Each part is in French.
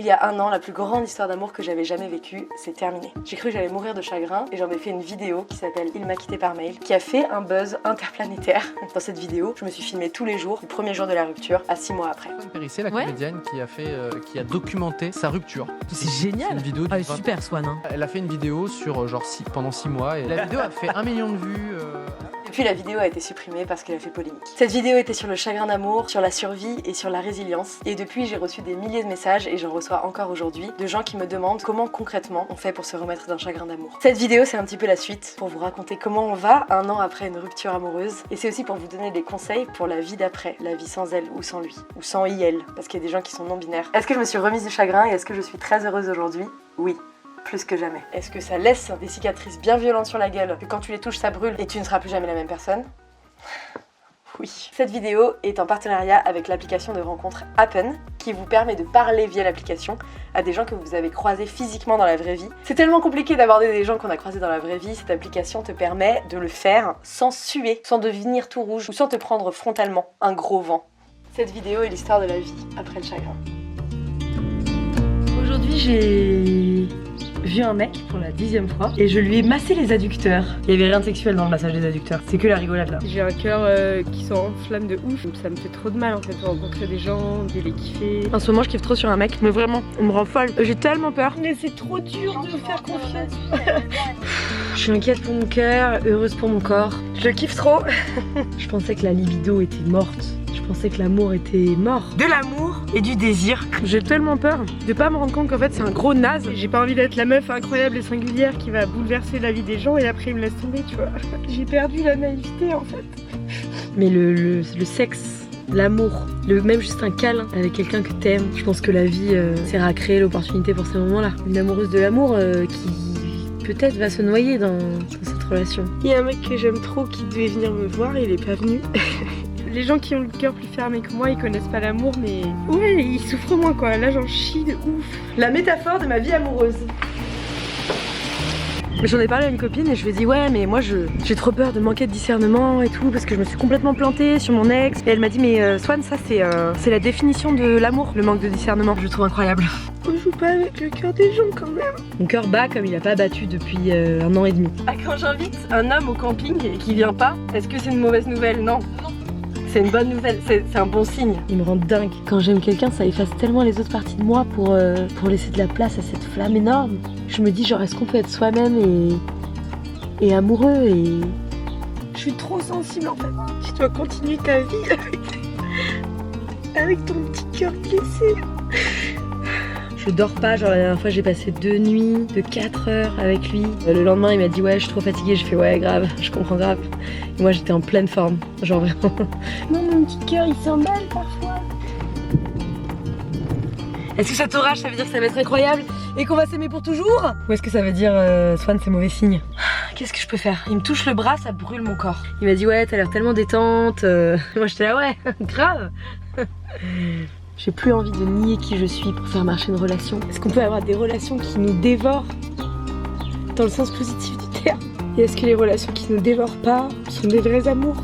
Il y a un an, la plus grande histoire d'amour que j'avais jamais vécue, c'est terminé. J'ai cru que j'allais mourir de chagrin et j'en ai fait une vidéo qui s'appelle Il m'a quitté par mail, qui a fait un buzz interplanétaire. Dans cette vidéo, je me suis filmée tous les jours, du premier jour de la rupture à 6 mois après. Swan Périssé, la comédienne qui a documenté sa rupture. C'est génial. Une vidéo Ah, super Swan. Hein. Elle a fait une vidéo sur pendant 6 mois et la vidéo a fait 1 million de vues. Depuis, la vidéo a été supprimée parce qu'elle a fait polémique. Cette vidéo était sur le chagrin d'amour, sur la survie et sur la résilience. Et depuis, j'ai reçu des milliers de messages, et j'en reçois encore aujourd'hui, de gens qui me demandent comment concrètement on fait pour se remettre d'un chagrin d'amour. Cette vidéo, c'est un petit peu la suite, pour vous raconter comment on va un an après une rupture amoureuse. Et c'est aussi pour vous donner des conseils pour la vie d'après, la vie sans elle ou sans lui, ou sans il, parce qu'il y a des gens qui sont non-binaires. Est-ce que je me suis remise du chagrin et est-ce que je suis très heureuse aujourd'hui? Oui. Plus que jamais. Est-ce que ça laisse des cicatrices bien violentes sur la gueule, que quand tu les touches ça brûle et tu ne seras plus jamais la même personne? Oui. Cette vidéo est en partenariat avec l'application de rencontre Happen, qui vous permet de parler via l'application à des gens que vous avez croisés physiquement dans la vraie vie. C'est tellement compliqué d'aborder des gens qu'on a croisés dans la vraie vie, cette application te permet de le faire sans suer, sans devenir tout rouge ou sans te prendre frontalement un gros vent. Cette vidéo est l'histoire de la vie après le chagrin. Aujourd'hui, j'ai vu un mec pour la 10e fois et je lui ai massé les adducteurs. Il y avait rien de sexuel dans le massage des adducteurs, c'est que la rigolade là. J'ai un cœur qui s'enflamme de ouf, ça me fait trop de mal en fait de rencontrer des gens, de les kiffer. En ce moment je kiffe trop sur un mec, mais vraiment, on me rend folle. J'ai tellement peur. Mais c'est trop dur de faire confiance. Je suis inquiète pour mon cœur, heureuse pour mon corps. Je kiffe trop. Je pensais que la libido était morte. Je pensais que l'amour était mort. De l'amour et du désir. J'ai tellement peur de pas me rendre compte qu'en fait c'est un gros naze. J'ai pas envie d'être la meuf incroyable et singulière qui va bouleverser la vie des gens et après il me laisse tomber, tu vois. J'ai perdu la naïveté en fait. Mais le sexe, l'amour, même juste un câlin avec quelqu'un que t'aimes, je pense que la vie sert à créer l'opportunité pour ces moments-là. Une amoureuse de l'amour qui peut-être va se noyer dans cette relation. Il y a un mec que j'aime trop qui devait venir me voir et il est pas venu. Les gens qui ont le cœur plus fermé que moi, ils connaissent pas l'amour, mais ouais, ils souffrent moins quoi. Là, j'en chie de ouf. La métaphore de ma vie amoureuse. Mais j'en ai parlé à une copine et je lui ai dit ouais mais moi j'ai trop peur de manquer de discernement et tout parce que je me suis complètement plantée sur mon ex. Et elle m'a dit mais Swan, ça c'est la définition de l'amour, le manque de discernement. Je le trouve incroyable. On joue pas avec le cœur des gens quand même. Mon cœur bat comme il a pas battu depuis 1 an et demi. Ah, quand j'invite un homme au camping et qu'il vient pas, est-ce que c'est une mauvaise nouvelle? Non. C'est une bonne nouvelle, c'est un bon signe. Il me rend dingue. Quand j'aime quelqu'un, ça efface tellement les autres parties de moi pour laisser de la place à cette flamme énorme. Je me dis genre est-ce qu'on peut être soi-même et amoureux et... Je suis trop sensible en fait. Tu dois continuer ta vie avec ton petit cœur blessé. Je dors pas, genre la dernière fois j'ai passé 2 nuits de 4 heures avec lui. Le lendemain il m'a dit ouais je suis trop fatiguée, j'ai fait ouais grave, je comprends grave. Et moi j'étais en pleine forme, genre vraiment. Non mon petit cœur il s'emballe parfois. Est-ce que cet orage ça veut dire que ça va être incroyable et qu'on va s'aimer pour toujours? Ou est-ce que ça veut dire Swan c'est mauvais signe? Qu'est-ce que je peux faire? Il me touche le bras, ça brûle mon corps. Il m'a dit ouais t'as l'air tellement détente. Moi j'étais là ouais, grave. J'ai plus envie de nier qui je suis pour faire marcher une relation. Est-ce qu'on peut avoir des relations qui nous dévorent dans le sens positif du terme? Et est-ce que les relations qui nous dévorent pas sont des vrais amours?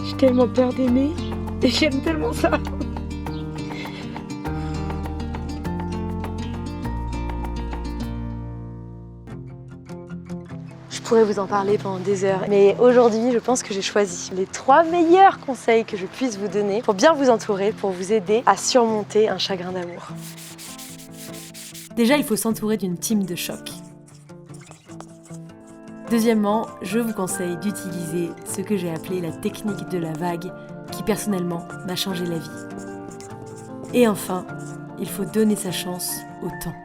J'ai tellement peur d'aimer et j'aime tellement ça. Je pourrais vous en parler pendant des heures, mais aujourd'hui je pense que j'ai choisi les 3 meilleurs conseils que je puisse vous donner pour bien vous entourer, pour vous aider à surmonter un chagrin d'amour. Déjà, il faut s'entourer d'une team de choc. Deuxièmement, je vous conseille d'utiliser ce que j'ai appelé la technique de la vague, qui personnellement m'a changé la vie. Et enfin, il faut donner sa chance au temps.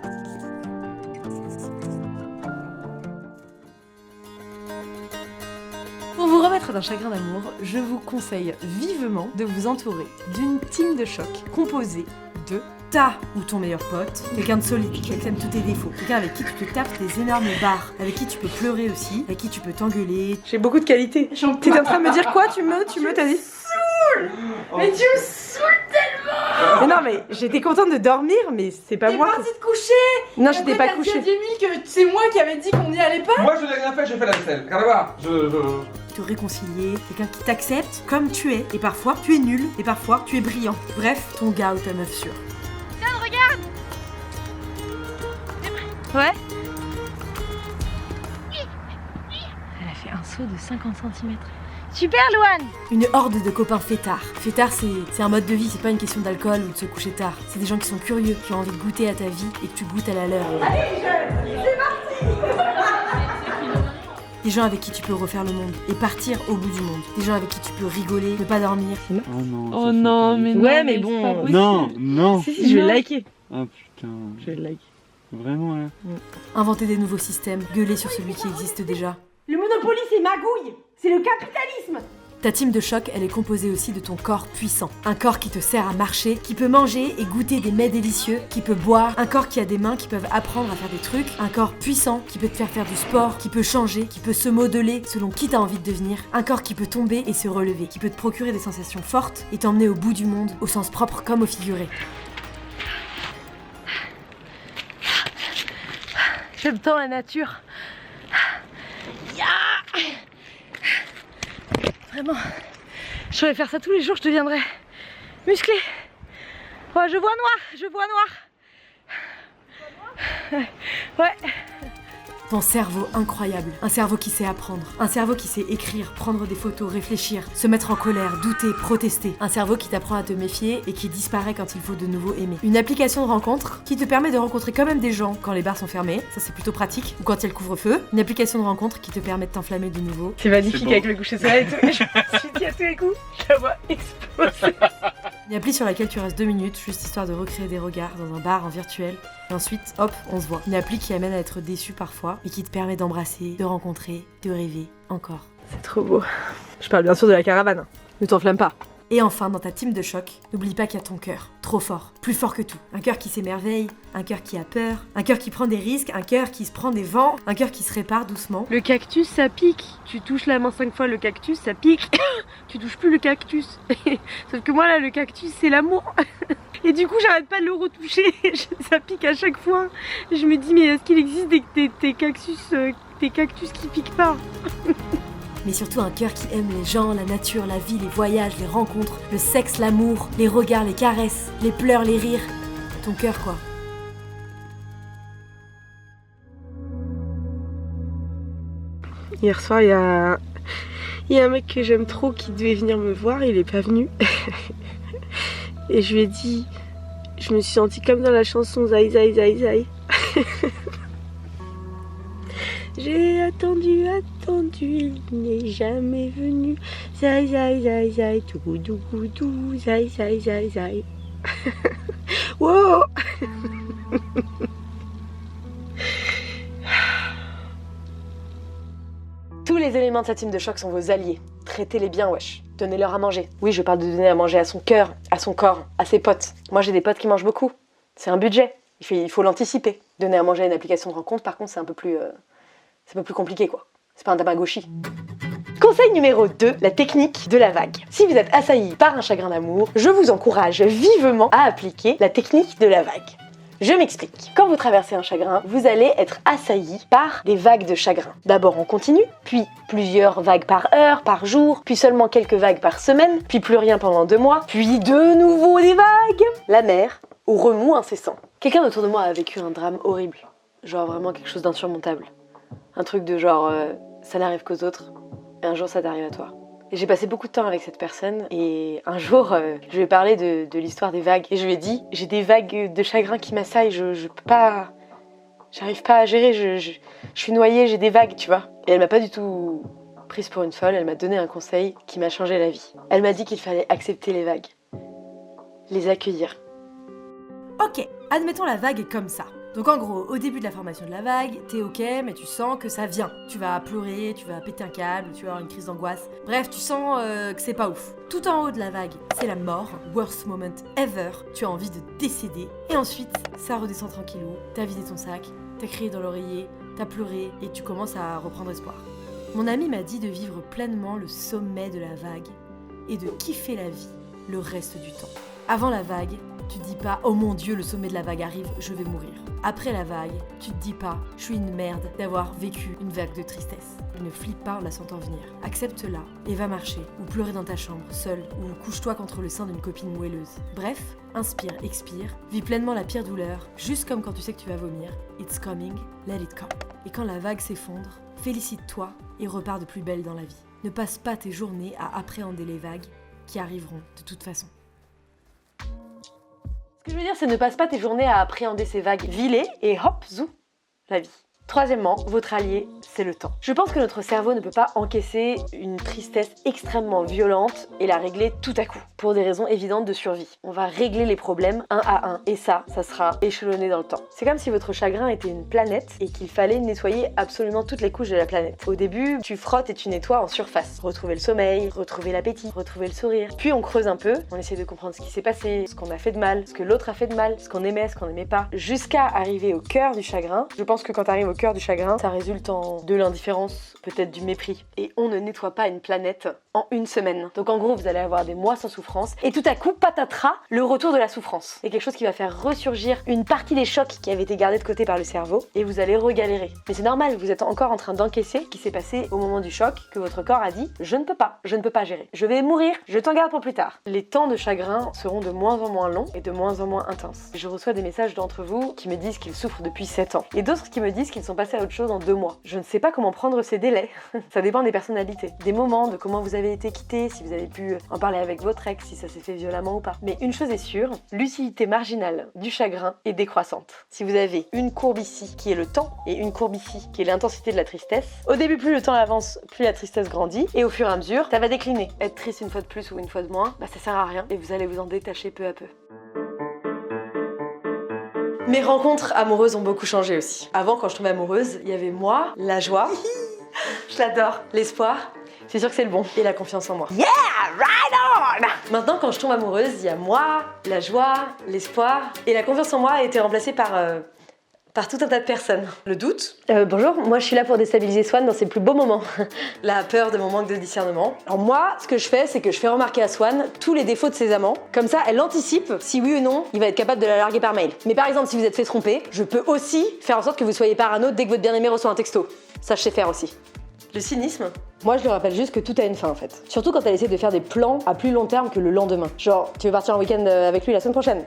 Pour vous remettre d'un chagrin d'amour, je vous conseille vivement de vous entourer d'une team de choc composée de ta ou ton meilleur pote, quelqu'un de solide, qui accepte tous tes défauts, quelqu'un avec qui tu te tapes des énormes barres, avec qui tu peux pleurer aussi, avec qui tu peux t'engueuler. J'ai beaucoup de qualités. T'es en train de me dire quoi? Tu me, t'as dit? Mais tu me saoules tellement! Mais non, mais j'étais contente de dormir, mais c'est pas moi. T'es partie te coucher! Non, j'étais pas couchée. T'as dit à Jimmy que c'est moi qui avais dit qu'on n'y allait pas? Moi je n'ai rien fait, j'ai fait la vaisselle. Rien à voir. Te réconcilier, quelqu'un qui t'accepte comme tu es, et parfois tu es nul, et parfois tu es brillant. Bref, ton gars ou ta meuf sûre. Tiens, regarde! Ouais. Elle a fait un saut de 50 cm. Super, Louane! Une horde de copains fêtards. Fêtard, c'est un mode de vie, c'est pas une question d'alcool ou de se coucher tard. C'est des gens qui sont curieux, qui ont envie de goûter à ta vie et que tu goûtes à la leur. Des gens avec qui tu peux refaire le monde et partir au bout du monde. Des gens avec qui tu peux rigoler, ne pas dormir. Oh non. Oh non, mais non. Ouais, mais bon. Non, non. Si, je vais le liker. Ah putain. Je vais le liker. Vraiment là. Inventer des nouveaux systèmes, gueuler sur celui qui existe déjà. Le Monopoly, c'est magouille. C'est le capitalisme. Ta team de choc, elle est composée aussi de ton corps puissant. Un corps qui te sert à marcher, qui peut manger et goûter des mets délicieux, qui peut boire. Un corps qui a des mains qui peuvent apprendre à faire des trucs. Un corps puissant qui peut te faire faire du sport, qui peut changer, qui peut se modeler selon qui t'as envie de devenir. Un corps qui peut tomber et se relever, qui peut te procurer des sensations fortes et t'emmener au bout du monde, au sens propre comme au figuré. J'aime tant la nature. Vraiment, je pourrais faire ça tous les jours, je deviendrais musclée. Oh, je vois noir. Ouais. Ton cerveau incroyable, un cerveau qui sait apprendre, un cerveau qui sait écrire, prendre des photos, réfléchir, se mettre en colère, douter, protester, un cerveau qui t'apprend à te méfier et qui disparaît quand il faut de nouveau aimer. Une application de rencontre qui te permet de rencontrer quand même des gens quand les bars sont fermés, ça c'est plutôt pratique, ou quand il y a le couvre-feu. Une application de rencontre qui te permet de t'enflammer de nouveau. C'est magnifique beau. avec le coucher de soleil et tout. Je me suis dit à tous les coups, je la vois exploser. Une appli sur laquelle tu restes 2 minutes, juste histoire de recréer des regards dans un bar en virtuel. Et ensuite, hop, on se voit. Une appli qui amène à être déçu parfois, mais qui te permet d'embrasser, de rencontrer, de rêver encore. C'est trop beau. Je parle bien sûr de la caravane. Ne t'enflamme pas. Et enfin, dans ta team de choc, n'oublie pas qu'il y a ton cœur. Trop fort, plus fort que tout. Un cœur qui s'émerveille, un cœur qui a peur, un cœur qui prend des risques, un cœur qui se prend des vents, un cœur qui se répare doucement. Le cactus, ça pique. Tu touches la main 5 fois le cactus, ça pique. Tu touches plus le cactus. Sauf que moi là, le cactus, c'est l'amour. Et du coup, j'arrête pas de le retoucher. Ça pique à chaque fois. Je me dis, mais est-ce qu'il existe des cactus qui piquent pas? Mais surtout un cœur qui aime les gens, la nature, la vie, les voyages, les rencontres, le sexe, l'amour, les regards, les caresses, les pleurs, les rires. Ton cœur quoi. Hier soir, il y a un mec que j'aime trop qui devait venir me voir, il est pas venu. Et je lui ai dit, je me suis sentie comme dans la chanson Zai Zai Zai Zai. J'ai attendu, il n'est jamais venu. Zai Zai Zai Zai, tout dou dou, Zai Zai Zai Zai. Wow. Tous les éléments de sa team de choc sont vos alliés. Traitez-les bien, wesh. Donnez-leur à manger. Oui, je parle de donner à manger à son cœur, à son corps, à ses potes. Moi, j'ai des potes qui mangent beaucoup. C'est un budget. Il faut l'anticiper. Donner à manger à une application de rencontre, par contre, c'est un peu plus compliqué, quoi. C'est pas un Tamagotchi. Conseil numéro 2, la technique de la vague. Si vous êtes assailli par un chagrin d'amour, je vous encourage vivement à appliquer la technique de la vague. Je m'explique. Quand vous traversez un chagrin, vous allez être assailli par des vagues de chagrin. D'abord en continu, puis plusieurs vagues par heure, par jour, puis seulement quelques vagues par semaine, puis plus rien pendant 2 mois, puis de nouveau des vagues. La mer au remous incessant. Quelqu'un autour de moi a vécu un drame horrible. Genre vraiment quelque chose d'insurmontable. Un truc de genre, ça n'arrive qu'aux autres, et un jour ça t'arrive à toi. Et j'ai passé beaucoup de temps avec cette personne, et un jour, je lui ai parlé de l'histoire des vagues, et je lui ai dit, j'ai des vagues de chagrin qui m'assaillent, je peux pas... J'arrive pas à gérer, je suis noyée, j'ai des vagues, tu vois. Et elle m'a pas du tout prise pour une folle, elle m'a donné un conseil qui m'a changé la vie. Elle m'a dit qu'il fallait accepter les vagues, les accueillir. Ok, admettons la vague est comme ça. Donc en gros, au début de la formation de la vague, t'es ok, mais tu sens que ça vient. Tu vas pleurer, tu vas péter un câble, tu vas avoir une crise d'angoisse. Bref, tu sens que c'est pas ouf. Tout en haut de la vague, c'est la mort, worst moment ever. Tu as envie de décéder. Et ensuite, ça redescend tranquillou. T'as vidé ton sac, t'as crié dans l'oreiller, t'as pleuré et tu commences à reprendre espoir. Mon ami m'a dit de vivre pleinement le sommet de la vague et de kiffer la vie le reste du temps. Avant la vague, tu te dis pas « Oh mon Dieu, le sommet de la vague arrive, je vais mourir ». Après la vague, tu te dis pas « Je suis une merde d'avoir vécu une vague de tristesse ». Ne flippe pas en la sentant venir. Accepte-la et va marcher, ou pleurer dans ta chambre, seule, ou couche-toi contre le sein d'une copine moelleuse. Bref, inspire, expire, vis pleinement la pire douleur, juste comme quand tu sais que tu vas vomir. It's coming, let it come. Et quand la vague s'effondre, félicite-toi et repars de plus belle dans la vie. Ne passe pas tes journées à appréhender les vagues qui arriveront de toute façon. Ce que je veux dire, c'est ne passe pas tes journées à appréhender ces vagues. Vis-les et hop, zou, la vie. Troisièmement, votre allié, c'est le temps. Je pense que notre cerveau ne peut pas encaisser une tristesse extrêmement violente et la régler tout à coup, pour des raisons évidentes de survie. On va régler les problèmes un à un, et ça sera échelonné dans le temps. C'est comme si votre chagrin était une planète et qu'il fallait nettoyer absolument toutes les couches de la planète. Au début, tu frottes et tu nettoies en surface. Retrouver le sommeil, retrouver l'appétit, retrouver le sourire. Puis on creuse un peu, on essaie de comprendre ce qui s'est passé, ce qu'on a fait de mal, ce que l'autre a fait de mal, ce qu'on aimait, ce qu'on n'aimait pas, jusqu'à arriver au cœur du chagrin. Je pense que quand t'arrives au cœur du chagrin, ça résulte en de l'indifférence, peut-être du mépris. Et on ne nettoie pas une planète en une semaine. Donc en gros, vous allez avoir des mois sans souffrance et tout à coup, patatras, le retour de la souffrance. C'est quelque chose qui va faire ressurgir une partie des chocs qui avaient été gardés de côté par le cerveau et vous allez regalérer. Mais c'est normal, vous êtes encore en train d'encaisser ce qui s'est passé au moment du choc, que votre corps a dit « je ne peux pas gérer, je vais mourir, je t'en garde pour plus tard ». Les temps de chagrin seront de moins en moins longs et de moins en moins intenses. Je reçois des messages d'entre vous qui me disent qu'ils souffrent depuis 7 ans et d'autres qui me disent qu'ils sont passés à autre chose en 2 mois. Je ne sais pas comment prendre ces délais. Ça dépend des personnalités, des moments, de comment vous avez été quitté, si vous avez pu en parler avec votre ex, si ça s'est fait violemment ou pas. Mais une chose est sûre, l'utilité marginale du chagrin est décroissante. Si vous avez une courbe ici qui est le temps et une courbe ici qui est l'intensité de la tristesse, au début plus le temps avance, plus la tristesse grandit et au fur et à mesure, ça va décliner. Être triste une fois de plus ou une fois de moins, ça sert à rien et vous allez vous en détacher peu à peu. Mes rencontres amoureuses ont beaucoup changé aussi. Avant, quand je tombais amoureuse, il y avait moi, la joie, je l'adore, l'espoir, c'est sûr que c'est le bon, et la confiance en moi. Yeah, right on! Maintenant, quand je tombe amoureuse, il y a moi, la joie, l'espoir, et la confiance en moi a été remplacée par tout un tas de personnes. Le doute. Bonjour, moi je suis là pour déstabiliser Swan dans ses plus beaux moments. La peur de mon manque de discernement. Alors moi, ce que je fais, c'est que je fais remarquer à Swan tous les défauts de ses amants. Comme ça, elle anticipe si oui ou non, il va être capable de la larguer par mail. Mais par exemple, si vous êtes fait tromper, je peux aussi faire en sorte que vous soyez parano dès que votre bien-aimé reçoit un texto. Ça, je sais faire aussi. Le cynisme. Moi, je lui rappelle juste que tout a une fin en fait. Surtout quand elle essaie de faire des plans à plus long terme que le lendemain. Genre, tu veux partir en week-end avec lui la semaine prochaine.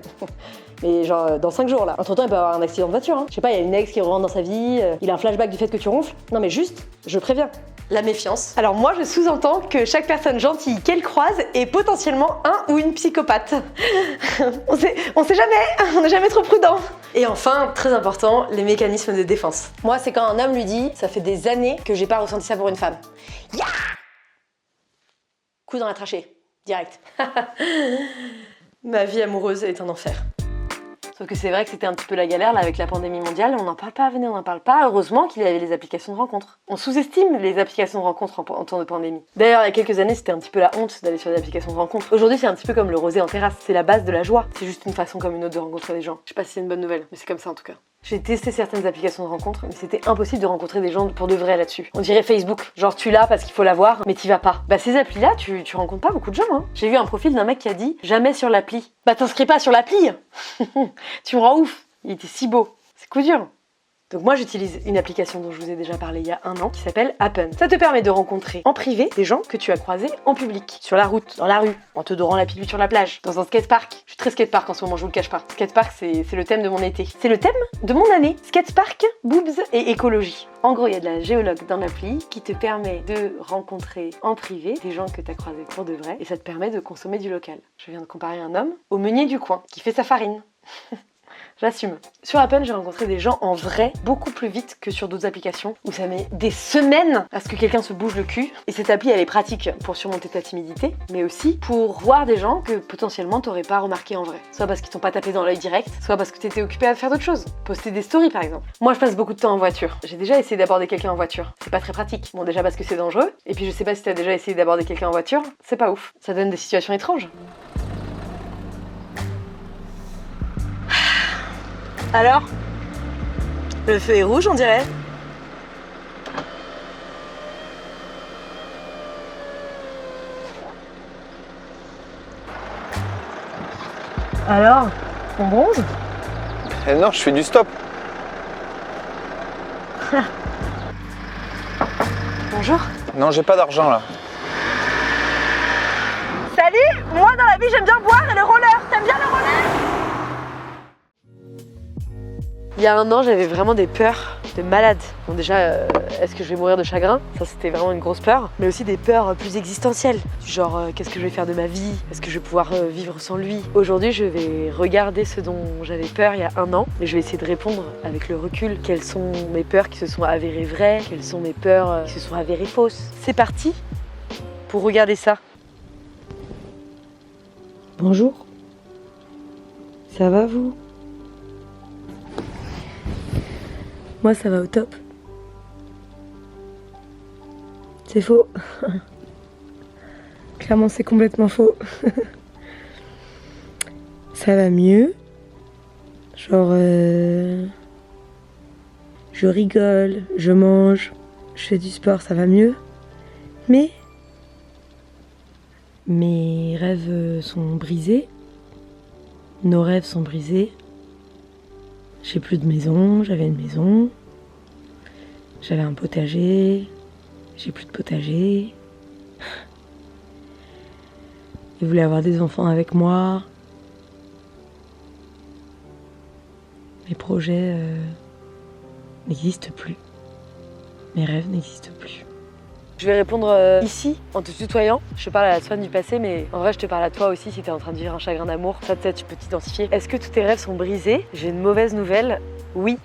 Mais genre, dans 5 jours là. Entre temps, il peut avoir un accident de voiture. Hein. Je sais pas, il y a une ex qui rentre dans sa vie, il a un flashback du fait que tu ronfles. Non mais juste, je préviens. La méfiance. Alors moi, je sous-entends que chaque personne gentille qu'elle croise est potentiellement un ou une psychopathe. on sait jamais, on n'est jamais trop prudent. Et enfin, très important, les mécanismes de défense. Moi, c'est quand un homme lui dit « ça fait des années que j'ai pas ressenti ça pour une femme ». Yeah, coup dans la trachée, direct. Ma vie amoureuse est un enfer. Sauf que c'est vrai que c'était un petit peu la galère là avec la pandémie mondiale, on n'en parle pas, venez, on n'en parle pas. Heureusement qu'il y avait les applications de rencontres. On sous-estime les applications de rencontres en temps de pandémie. D'ailleurs, il y a quelques années, c'était un petit peu la honte d'aller sur les applications de rencontres. Aujourd'hui, c'est un petit peu comme le rosé en terrasse, c'est la base de la joie. C'est juste une façon comme une autre de rencontrer des gens. Je sais pas si c'est une bonne nouvelle, mais c'est comme ça en tout cas. J'ai testé certaines applications de rencontres, mais c'était impossible de rencontrer des gens pour de vrai là-dessus. On dirait Facebook, genre tu l'as parce qu'il faut l'avoir, mais t'y vas pas. Bah ces applis-là, tu rencontres pas beaucoup de gens, hein. J'ai vu un profil d'un mec qui a dit « jamais sur l'appli ». Bah t'inscris pas sur l'appli. Tu me rends ouf. Il était si beau. C'est coup dur. Donc moi j'utilise une application dont je vous ai déjà parlé il y a 1 an qui s'appelle Happen. Ça te permet de rencontrer en privé des gens que tu as croisés en public, sur la route, dans la rue, en te dorant la pilule sur la plage, dans un skatepark. Je suis très skatepark en ce moment, je vous le cache pas. Skatepark c'est le thème de mon été. C'est le thème de mon année. Skatepark, boobs et écologie. En gros, il y a de la géologue dans l'appli qui te permet de rencontrer en privé des gens que tu as croisés pour de vrai et ça te permet de consommer du local. Je viens de comparer un homme au meunier du coin qui fait sa farine. J'assume. Sur Happen, j'ai rencontré des gens en vrai beaucoup plus vite que sur d'autres applications où ça met des semaines à ce que quelqu'un se bouge le cul. Et cette appli, elle est pratique pour surmonter ta timidité, mais aussi pour voir des gens que potentiellement t'aurais pas remarqué en vrai. Soit parce qu'ils t'ont pas tapé dans l'œil direct, soit parce que t'étais occupé à faire d'autres choses. Poster des stories par exemple. Moi, je passe beaucoup de temps en voiture. J'ai déjà essayé d'aborder quelqu'un en voiture. C'est pas très pratique. Bon, déjà parce que c'est dangereux. Et puis je sais pas si t'as déjà essayé d'aborder quelqu'un en voiture. C'est pas ouf. Ça donne des situations étranges. Alors, le feu est rouge, on dirait. Alors, On bronze? Non, je fais du stop. Bonjour. Non, j'ai pas d'argent là. Salut! Moi dans la vie j'aime bien boire et le roller. T'aimes bien le roller? Il y a un an, j'avais vraiment des peurs de malade. Bon déjà, est-ce que je vais mourir de chagrin? Ça c'était vraiment une grosse peur. Mais aussi des peurs plus existentielles. Du genre, qu'est-ce que je vais faire de ma vie? Est-ce que je vais pouvoir vivre sans lui? Aujourd'hui, je vais regarder ce dont j'avais peur il y a un an. Et je vais essayer de répondre avec le recul. Quelles sont mes peurs qui se sont avérées vraies? Quelles sont mes peurs qui se sont avérées fausses? C'est parti pour regarder ça. Bonjour. Ça va vous? Moi ça va au top. C'est faux. Clairement c'est complètement faux. Ça va mieux. Genre je rigole, je mange, je fais du sport, ça va mieux. Mais mes rêves sont brisés. Nos rêves sont brisés. J'ai plus de maison, j'avais une maison. J'avais un potager. J'ai plus de potager. Ils voulaient avoir des enfants avec moi. Mes projets n'existent plus. Mes rêves n'existent plus. Je vais répondre ici, en te tutoyant. Je te parle à la Swan du passé, mais en vrai, je te parle à toi aussi si t'es en train de vivre un chagrin d'amour. Ça, peut-être, tu peux t'identifier. Est-ce que tous tes rêves sont brisés? J'ai une mauvaise nouvelle. Oui,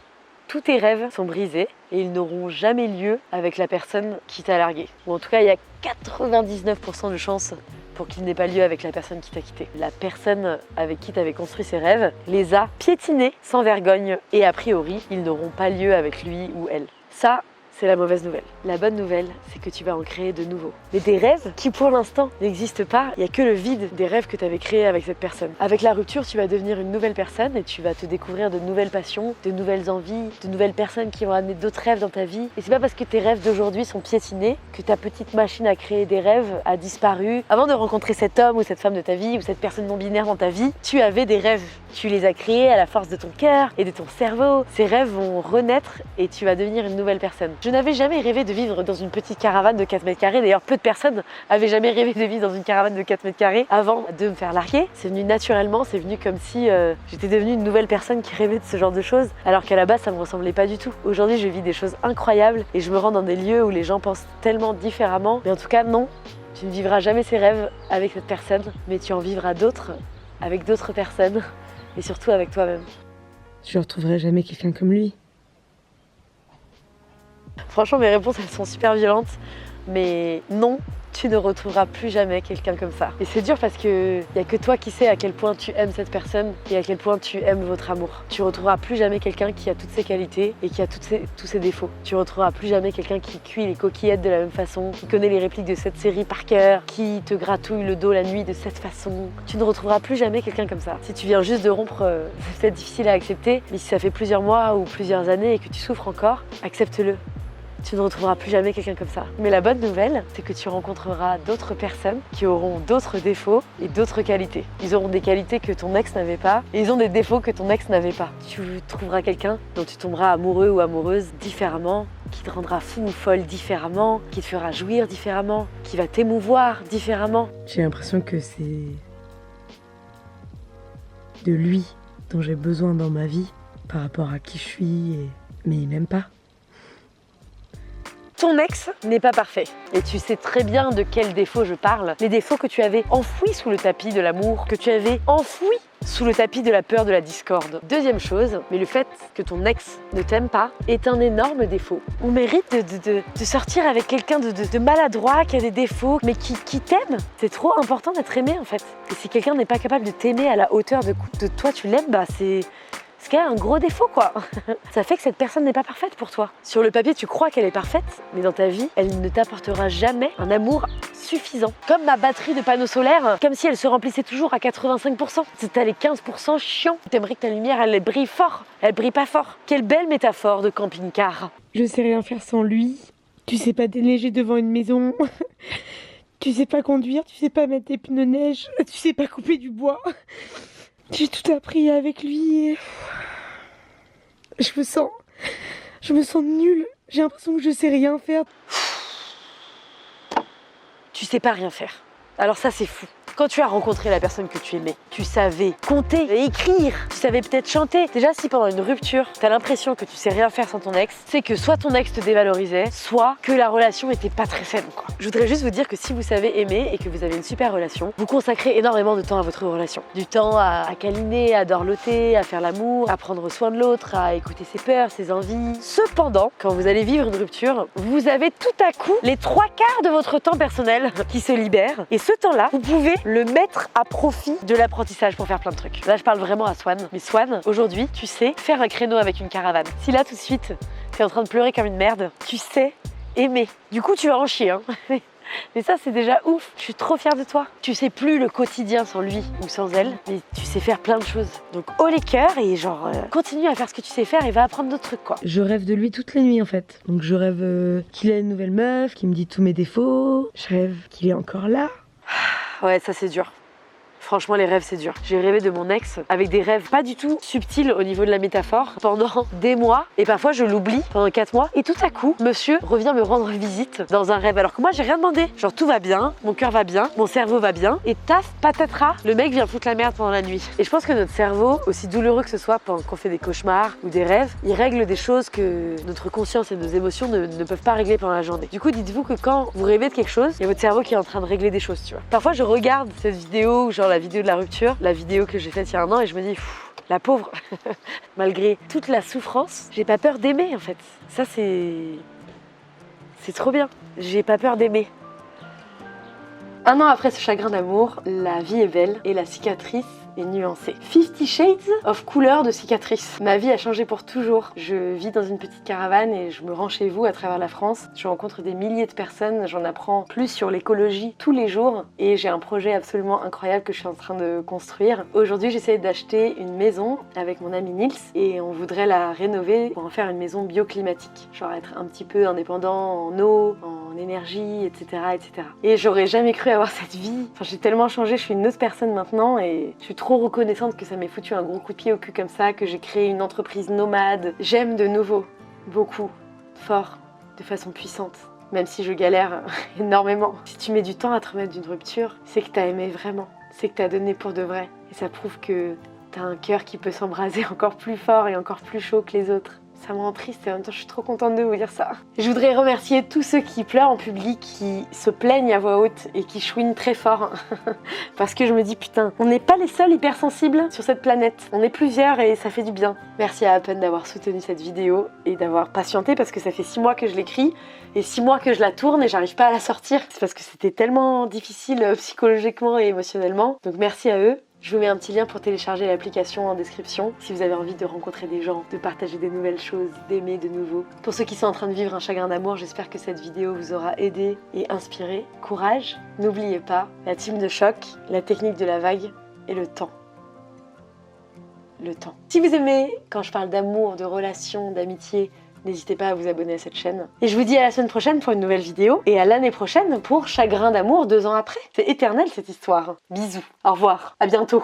tous tes rêves sont brisés et ils n'auront jamais lieu avec la personne qui t'a largué. Ou en tout cas, il y a 99% de chances pour qu'il n'ait pas lieu avec la personne qui t'a quitté. La personne avec qui tu avais construit ces rêves les a piétinés sans vergogne et a priori, ils n'auront pas lieu avec lui ou elle. Ça, c'est la mauvaise nouvelle. La bonne nouvelle, c'est que tu vas en créer de nouveaux. Mais des rêves qui pour l'instant n'existent pas, il n'y a que le vide des rêves que tu avais créés avec cette personne. Avec la rupture, tu vas devenir une nouvelle personne et tu vas te découvrir de nouvelles passions, de nouvelles envies, de nouvelles personnes qui vont amener d'autres rêves dans ta vie. Et c'est pas parce que tes rêves d'aujourd'hui sont piétinés que ta petite machine à créer des rêves a disparu. Avant de rencontrer cet homme ou cette femme de ta vie ou cette personne non binaire dans ta vie, tu avais des rêves. Tu les as créés à la force de ton cœur et de ton cerveau. Ces rêves vont renaître et tu vas devenir une nouvelle personne. Je n'avais jamais rêvé de vivre dans une petite caravane de 4 mètres carrés. D'ailleurs, peu de personnes avaient jamais rêvé de vivre dans une caravane de 4 mètres carrés avant de me faire larguer. C'est venu naturellement, c'est venu comme si j'étais devenue une nouvelle personne qui rêvait de ce genre de choses, alors qu'à la base, ça me ressemblait pas du tout. Aujourd'hui, je vis des choses incroyables et je me rends dans des lieux où les gens pensent tellement différemment. Mais en tout cas, non, tu ne vivras jamais ces rêves avec cette personne, mais tu en vivras d'autres avec d'autres personnes et surtout avec toi-même. Je ne retrouverai jamais quelqu'un comme lui. Franchement, mes réponses, elles sont super violentes, mais non, tu ne retrouveras plus jamais quelqu'un comme ça. Et c'est dur parce que y a que toi qui sais à quel point tu aimes cette personne et à quel point tu aimes votre amour. Tu retrouveras plus jamais quelqu'un qui a toutes ses qualités et qui a tous ses défauts. Tu retrouveras plus jamais quelqu'un qui cuit les coquillettes de la même façon, qui connaît les répliques de cette série par cœur, qui te gratouille le dos la nuit de cette façon. Tu ne retrouveras plus jamais quelqu'un comme ça. Si tu viens juste de rompre, c'est peut-être difficile à accepter, mais si ça fait plusieurs mois ou plusieurs années et que tu souffres encore, accepte-le. Tu ne retrouveras plus jamais quelqu'un comme ça. Mais la bonne nouvelle, c'est que tu rencontreras d'autres personnes qui auront d'autres défauts et d'autres qualités. Ils auront des qualités que ton ex n'avait pas et ils ont des défauts que ton ex n'avait pas. Tu trouveras quelqu'un dont tu tomberas amoureux ou amoureuse différemment, qui te rendra fou ou folle différemment, qui te fera jouir différemment, qui va t'émouvoir différemment. J'ai l'impression que c'est de lui dont j'ai besoin dans ma vie par rapport à qui je suis, mais il m'aime pas. Ton ex n'est pas parfait et tu sais très bien de quels défauts je parle. Les défauts que tu avais enfouis sous le tapis de l'amour, que tu avais enfouis sous le tapis de la peur de la discorde. Deuxième chose, mais le fait que ton ex ne t'aime pas est un énorme défaut. On mérite de sortir avec quelqu'un de maladroit, qui a des défauts, mais qui t'aime. C'est trop important d'être aimé en fait. Et si quelqu'un n'est pas capable de t'aimer à la hauteur de toi, tu l'aimes, bah c'est quand même un gros défaut quoi. Ça fait que cette personne n'est pas parfaite pour toi. Sur le papier, tu crois qu'elle est parfaite, mais dans ta vie, elle ne t'apportera jamais un amour suffisant. Comme ma batterie de panneaux solaires, comme si elle se remplissait toujours à 85%. Si t'as les 15% chiants, t'aimerais que ta lumière, elle brille fort. Elle brille pas fort. Quelle belle métaphore de camping-car. Je sais rien faire sans lui. Tu sais pas déneiger devant une maison. Tu sais pas conduire, tu sais pas mettre des pneus neige, tu sais pas couper du bois. J'ai tout appris avec lui et... Je me sens nulle. J'ai l'impression que je sais rien faire. Tu sais pas rien faire. Alors ça c'est fou. Quand tu as rencontré la personne que tu aimais, tu savais compter, écrire, tu savais peut-être chanter. Déjà, si pendant une rupture, t'as l'impression que tu sais rien faire sans ton ex, c'est que soit ton ex te dévalorisait, soit que la relation était pas très saine, quoi. Je voudrais juste vous dire que si vous savez aimer et que vous avez une super relation, vous consacrez énormément de temps à votre relation. Du temps à câliner, à dorloter, à faire l'amour, à prendre soin de l'autre, à écouter ses peurs, ses envies. Cependant, quand vous allez vivre une rupture, vous avez tout à coup les 3/4 de votre temps personnel qui se libère. Et ce temps-là, vous pouvez le mettre à profit de l'apprentissage pour faire plein de trucs. Là, je parle vraiment à Swan. Mais Swan, aujourd'hui, tu sais faire un créneau avec une caravane. Si là, tout de suite, t'es en train de pleurer comme une merde, tu sais aimer. Du coup, tu vas en chier, hein. Mais ça, c'est déjà ouf. Je suis trop fière de toi. Tu sais plus le quotidien sans lui ou sans elle, mais tu sais faire plein de choses. Donc, haut les cœurs et genre, continue à faire ce que tu sais faire et va apprendre d'autres trucs, quoi. Je rêve de lui toutes les nuits en fait. Donc je rêve qu'il ait une nouvelle meuf, qu'il me dit tous mes défauts. Je rêve qu'il est encore là. Ouais, ça c'est dur. Franchement, les rêves, c'est dur. J'ai rêvé de mon ex avec des rêves pas du tout subtils au niveau de la métaphore pendant des mois. Et parfois, je l'oublie pendant 4 mois. Et tout à coup, monsieur revient me rendre visite dans un rêve. Alors que moi, j'ai rien demandé. Genre, tout va bien, mon cœur va bien, mon cerveau va bien. Et taf, patatras, le mec vient foutre la merde pendant la nuit. Et je pense que notre cerveau, aussi douloureux que ce soit pendant qu'on fait des cauchemars ou des rêves, il règle des choses que notre conscience et nos émotions ne peuvent pas régler pendant la journée. Du coup, dites-vous que quand vous rêvez de quelque chose, il y a votre cerveau qui est en train de régler des choses, tu vois. Parfois, je regarde cette vidéo, genre la vidéo de la rupture, la vidéo que j'ai faite il y a 1 an, et je me dis, la pauvre, malgré toute la souffrance, j'ai pas peur d'aimer en fait. Ça c'est trop bien. J'ai pas peur d'aimer. 1 an après ce chagrin d'amour, la vie est belle et la cicatrice est nuancée. 50 Shades of couleurs de cicatrices. Ma vie a changé pour toujours. Je vis dans une petite caravane et je me rends chez vous à travers la France. Je rencontre des milliers de personnes, j'en apprends plus sur l'écologie tous les jours et j'ai un projet absolument incroyable que je suis en train de construire. Aujourd'hui, j'essaie d'acheter une maison avec mon ami Nils et on voudrait la rénover pour en faire une maison bioclimatique. Genre être un petit peu indépendant en eau, en énergie, etc. etc. Et j'aurais jamais cru avoir cette vie. Enfin, j'ai tellement changé, je suis une autre personne maintenant et je suis trop reconnaissante que ça m'ait foutu un gros coup de pied au cul comme ça, que j'ai créé une entreprise nomade. J'aime de nouveau, beaucoup, fort, de façon puissante. Même si je galère énormément. Si tu mets du temps à te remettre d'une rupture, c'est que t'as aimé vraiment. C'est que t'as donné pour de vrai. Et ça prouve que t'as un cœur qui peut s'embraser encore plus fort et encore plus chaud que les autres. Ça me rend triste et en même temps je suis trop contente de vous dire ça. Je voudrais remercier tous ceux qui pleurent en public, qui se plaignent à voix haute et qui chouinent très fort. Parce que je me dis putain, on n'est pas les seuls hypersensibles sur cette planète. On est plusieurs et ça fait du bien. Merci à Appen d'avoir soutenu cette vidéo et d'avoir patienté parce que ça fait 6 mois que je l'écris et 6 mois que je la tourne et j'arrive pas à la sortir. C'est parce que c'était tellement difficile psychologiquement et émotionnellement. Donc merci à eux. Je vous mets un petit lien pour télécharger l'application en description si vous avez envie de rencontrer des gens, de partager des nouvelles choses, d'aimer de nouveau. Pour ceux qui sont en train de vivre un chagrin d'amour, j'espère que cette vidéo vous aura aidé et inspiré. Courage, n'oubliez pas, la team de choc, la technique de la vague et le temps. Le temps. Si vous aimez quand je parle d'amour, de relations, d'amitié, n'hésitez pas à vous abonner à cette chaîne. Et je vous dis à la semaine prochaine pour une nouvelle vidéo et à l'année prochaine pour Chagrin d'amour 2 ans après. C'est éternel cette histoire. Bisous. Au revoir. À bientôt.